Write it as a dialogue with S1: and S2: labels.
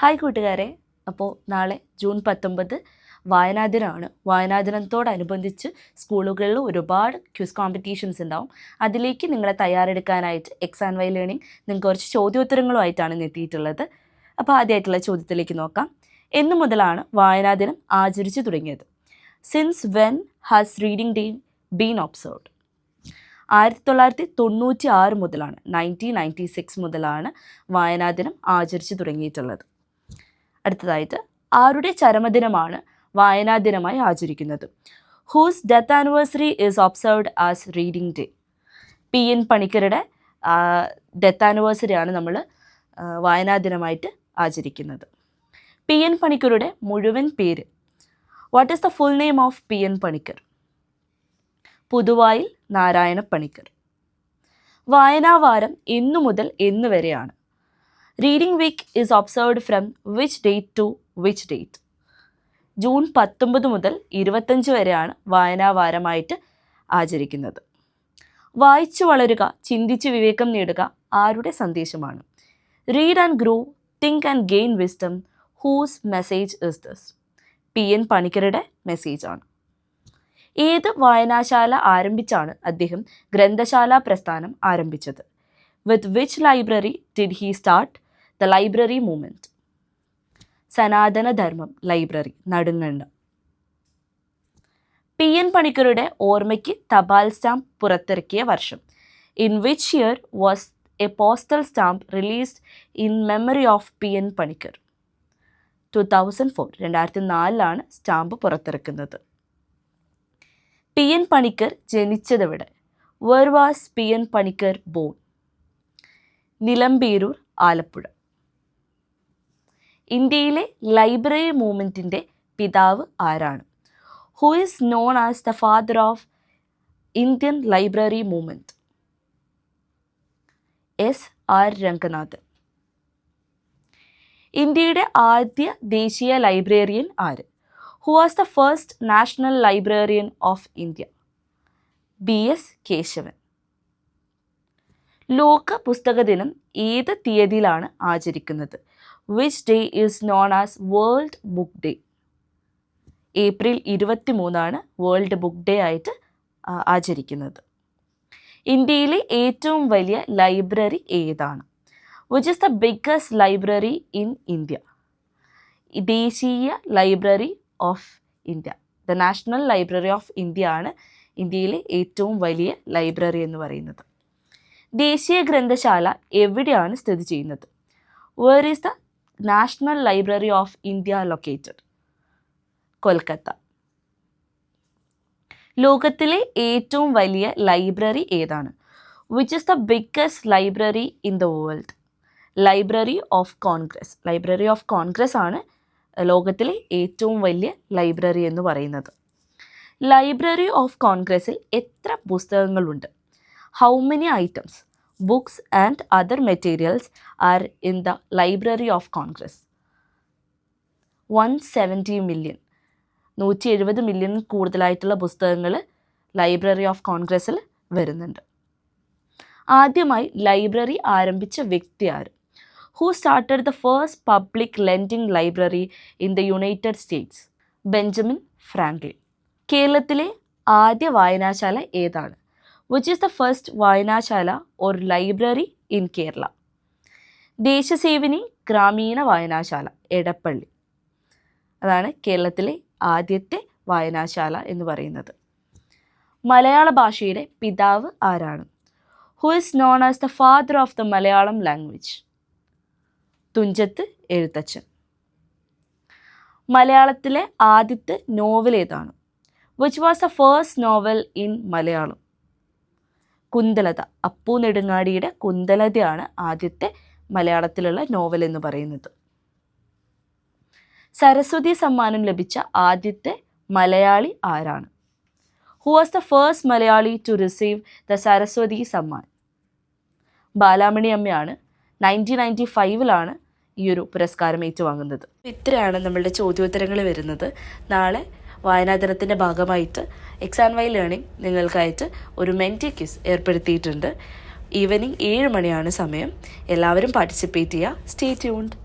S1: Hi കൂട്ടുകാരെ, അപ്പോൾ നാളെ ജൂൺ 19 വായനാ ദിനമാണ്. വായനാ ദിനത്തോടനുബന്ധിച്ച് സ്കൂളുകളിൽ ഒരുപാട് ക്വിസ് കോമ്പറ്റീഷൻസ് ഉണ്ടാവും. അതിലേക്ക് നിങ്ങളെ തയ്യാറെടുക്കാനായിട്ട് എക്സാം വൈ ലേണിംഗ് നിങ്ങൾക്ക് കുറച്ച് ചോദ്യോത്തരങ്ങളുമായിട്ടാണ് എത്തിയിട്ടുള്ളത്. അപ്പോൾ ആദ്യമായിട്ടുള്ള ചോദ്യത്തിലേക്ക് നോക്കാം. എന്നു മുതലാണ് വായനാ ദിനം ആചരിച്ചു തുടങ്ങിയത്? Since when has reading day been observed? 1996 മുതലാണ്, 1996 മുതലാണ് വായനാ ദിനം ആചരിച്ചു തുടങ്ങിയിട്ടുള്ളത്. അടുത്തതായിട്ട്, ആരുടെ ചരമദിനമാണ് വായനാ ദിനമായി ആചരിക്കുന്നത്? Whose death anniversary is observed as reading day? PN പണിക്കരുടെ ഡെത്ത് ആനിവേഴ്സറിയാണ് നമ്മൾ വായനാ ദിനമായിട്ട് ആചരിക്കുന്നത്. PN പണിക്കരുടെ മുഴുവൻ പേര്? What is the full name of PN Panicker? Puthuvayil Narayana Panicker. വായനാവാരം എന്നു മുതൽ എന്ന് വരെയാണ്? Reading week is observed from which date to which date? June 19 മുതൽ 25 വരെയാണ് വായനാവാരമായിട്ട് ആചരിക്കുന്നത്. വായിച്ചു വളരുക, ചിന്തിച്ച് വിവേകം നേടുക ആരുടെ സന്ദേശമാണ്? Read and grow, think and gain wisdom, whose message is this? PN പണിക്കരുടെ മെസ്സേജാണ്. ഏത് വായനാശാല ആരംഭിച്ചാണ് അദ്ദേഹം ഗ്രന്ഥശാല പ്രസ്ഥാനം ആരംഭിച്ചത്? With which library did he start the library movement? സനാതനധർമ്മം ലൈബ്രറി, നടുങ്ങണ്ട. PN പണിക്കരുടെ ഓർമ്മയ്ക്ക് തപാൽ സ്റ്റാമ്പ് പുറത്തിറക്കിയ വർഷം? In which year was a postal stamp released in memory of PN Panicker? 2004, 2004 stamp പുറത്തിറക്കുന്നത്. PN പണിക്കർ ജനിച്ചതെവിടെ? Where was PN Panicker born? Nilamperoor, Alappuzha. ഇന്ത്യയിലെ ലൈബ്രറി മൂവ്മെൻറ്റിൻ്റെ പിതാവ് ആരാണ്? Who is known as the father of Indian library movement? SR Ranganathan. ഇന്ത്യയുടെ ആദ്യ ദേശീയ ലൈബ്രറിയൻ ആര്? Who was the first national librarian of India? BS Keshavan. ലോക പുസ്തക ദിനം ഏത് തീയതിയിലാണ് ആചരിക്കുന്നത്? Which day is known as world book day? April 23 world book day ആയിട്ട് ആചരിക്കുന്നത്. ഇന്ത്യയിലെ ഏറ്റവും വലിയ ലൈബ്രറി ഏതാണ്? Which is the biggest library in India? ദേശീയ library of India, the national library of India ആണ് ഇന്ത്യയിലെ ഏറ്റവും വലിയ ലൈബ്രറി എന്ന് പറയുന്നത്. ദേശീയ ഗ്രന്ഥശാല എവിടെയാണ് സ്ഥിതി ചെയ്യുന്നത്? Where is the national library of India located? Kolkata. ലോകത്തിലെ ഏറ്റവും വലിയ ലൈബ്രറി ഏതാണ്? Which is the biggest library in the world? Library of Congress. Library of Congress ആണ് ലോകത്തിലെ ഏറ്റവും വലിയ ലൈബ്രറി എന്ന് പറയുന്നത്. ലൈബ്രറി ഓഫ് കോൺഗ്രസിൽ എത്ര പുസ്തകങ്ങളുണ്ട്? How many items, books and other materials are in the library of Congress? 170 million. 170 million കൂടുതലായിട്ടുള്ള പുസ്തകങ്ങൾ ലൈബ്രറി ഓഫ് കോൺഗ്രസിൽ വരുന്നുണ്ട്. ആദ്യമായി ലൈബ്രറി ആരംഭിച്ച വ്യക്തി ആര്? Who started the first public lending library in the United States? Benjamin Franklin. കേരളത്തിലെ ആദ്യ വായനാശാല ഏതാണ്? Which is the first വായനാശാല or library in Kerala? Deshasevini ഗ്രാമീണ വായനാശാല, എടപ്പള്ളി. അതാണ് കേരളത്തിലെ ആദ്യത്തെ വായനാശാല എന്ന് പറയുന്നത്. മലയാള ഭാഷയുടെ പിതാവ് ആരാണ്? Who is known as the father of the Malayalam language? Thunchath Ezhuthachan. മലയാളത്തിലെ ആദ്യത്തെ നോവൽ ഏതാണ്? Which was the first novel in Malayalam? Kundalatha. Appu നെടുങ്ങാടിയുടെ കുന്തലതയാണ് ആദ്യത്തെ മലയാളത്തിലുള്ള നോവൽ എന്ന് പറയുന്നത്. സരസ്വതി സമ്മാനം ലഭിച്ച ആദ്യത്തെ മലയാളി ആരാണ്? Who was the first Malayali to receive the Saraswati Samman? Balamani അമ്മയാണ്. 1995 ഈ ഒരു പുരസ്കാരം ഏറ്റുവാങ്ങുന്നത്. ഇത്രയാണ് നമ്മളുടെ ചോദ്യോത്തരങ്ങൾ വരുന്നത്. നാളെ വായനാ ദിനത്തിൻ്റെ ഭാഗമായിട്ട് എക്സാം വൈ ലേണിംഗ് നിങ്ങൾക്കായിട്ട് ഒരു മെൻറ്റി ക്വിസ് ഏർപ്പെടുത്തിയിട്ടുണ്ട്. ഈവനിങ് 7 മണിയാണ് സമയം. എല്ലാവരും പാർട്ടിസിപ്പേറ്റ് ചെയ്യുക. Stay tuned.